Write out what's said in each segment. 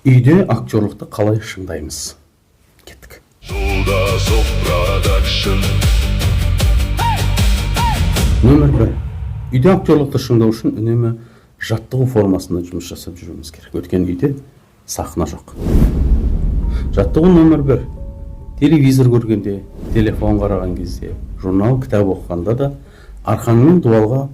Үйде актерлықты қалай шыңдаймыз? Кеттік. Нөмір 1. Үйде актерлықты шыңдау үшін үнемі жаттығу формасында жұмыс жасап жүруіміз керек. Өйткені үйде сахна жоқ. Жаттығу нөмір 1. Телевизор көргенде, телефон қараған кезде, журнал, кітап оқығанда да арқаңмен дуалға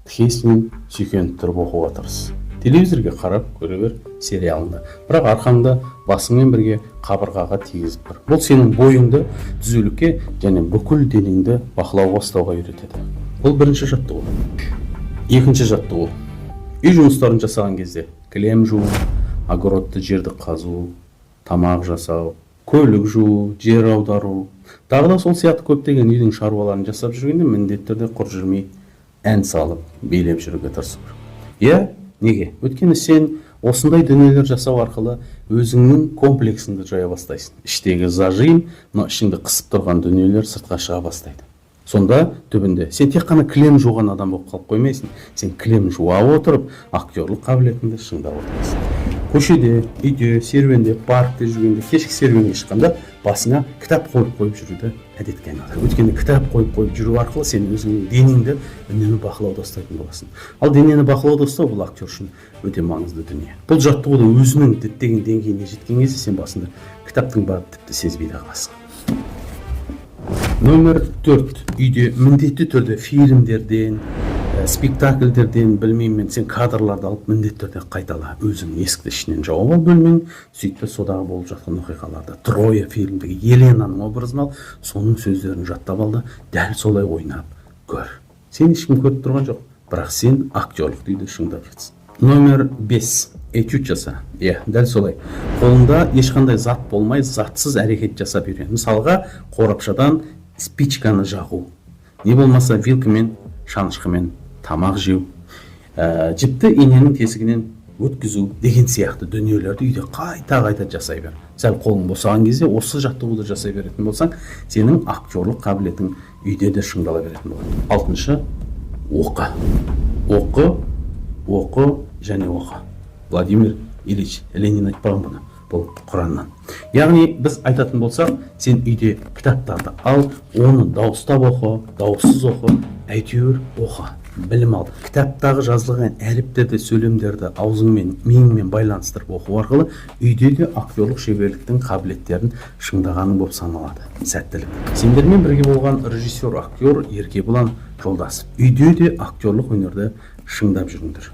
тікесінен сүйкеніп тұрып оқуға тырыс. Телевизорге қарап көре бер сериалында. Бірақ арқаңда басыңмен бірге қабырғаға тигізіп тұр. Бұл сенің бойыңды түзулікке және бүкіл денеңді бақылауға ұстауға үйретеді. Бұл бірінші жаттығу. Екінші жаттығу. Үй жұмыстарын жасаған кезде кілем жуу, огородты жерді қазу, тамақ жасау, көлік жуу, жер аудару, тағы да сол сияқты көптеген үйдің шаруаларын жасап жүргенде міндетті түрде құр жүрмей ән салып, билеп жүруге тырысу керек. Неге? Өйткені сен осындай дүниелер жасау арқылы өзіңнің комплексіңді жая бастайсың. Іштегі зажим, ішіңді қысып тұрған дүниелер сыртқа шыға бастайды. Сонда түбінде сен тек қана кілем жуған адам болып қалып қоймайсың. Сен кілем жуа отырып, актерлік қабілетіңді шыңдап отырасың. Көшеде, үйде, серуенде, паркте жүргенде, кешкі серуенге шыққанда басыңа кітап қойып жүруді әдетке айналдыр. Өйткені кітап қойып жүру арқылы сен өзіңнің денеңді үнемі бақылауда ұстайтын боласың. Ал денені бақылауда ұстау бұл актер үшін өте маңызды дүние. Бұл жаттығуды өзінің діттеген деңгейіне жеткен кезде сен басында кітаптың барын тіпті сезбей де қаласың. Нөмір 4. Үйде міндетті түрде фильмдерден, спектакльдерден, білмеймін, сен кадрларды алып міндетті түрде қайтала. Өзің есікті ішінен жауып ал бөлмең, сөйтпе содағы болып жатқан оқиғаларды. Троя фильмдегі Еленаның образын ал, соның сөздерін жаттап ал да, дәл солай ойнап көр. Сен ешкім көріп тұрған жоқ, бірақ сен актерлік үйді шыңдап жатсың. Нөмір 5. Этюд жаса. Дәл солай. Қолында ешқандай зат болмай, затсыз әрекет жасап үйрен. Мысалға, қорапшадан спичканы жағу. Не болмаса вилкамен, шанышқымен тамақ жеу, жіпті иненің тесігінен өткізу деген сияқты дүниелерді үйде қайта жасай бер. Сәл қолың босаған кезде осы жаттығуды жасай беретін болсаң, сенің актерлік қабілетің үйде де шыңдала беретін болады. 6. Оқы. Оқы және оқы. Владимир Ильич Ленин айтпаған бұны. Бұл Құраннан. Яғни біз айтатын болсақ, сен үйде кітаптарды ал, оны дауыстап оқы, дауыссыз оқы, әйтеуір оқы, білім ал. Кітаптағы жазылған әріптерді, сөйлемдерді аузыңмен, миыңмен байланыстырып оқу арқылы үйде де актерлік шеберліктің қабілеттерін шыңдағаның болып саналады. Сәттілік. Сендермен бірге болған режиссер, актер Еркебұлан Жолдасов. Үйде де актерлік өнерді шыңдап жүріңдер.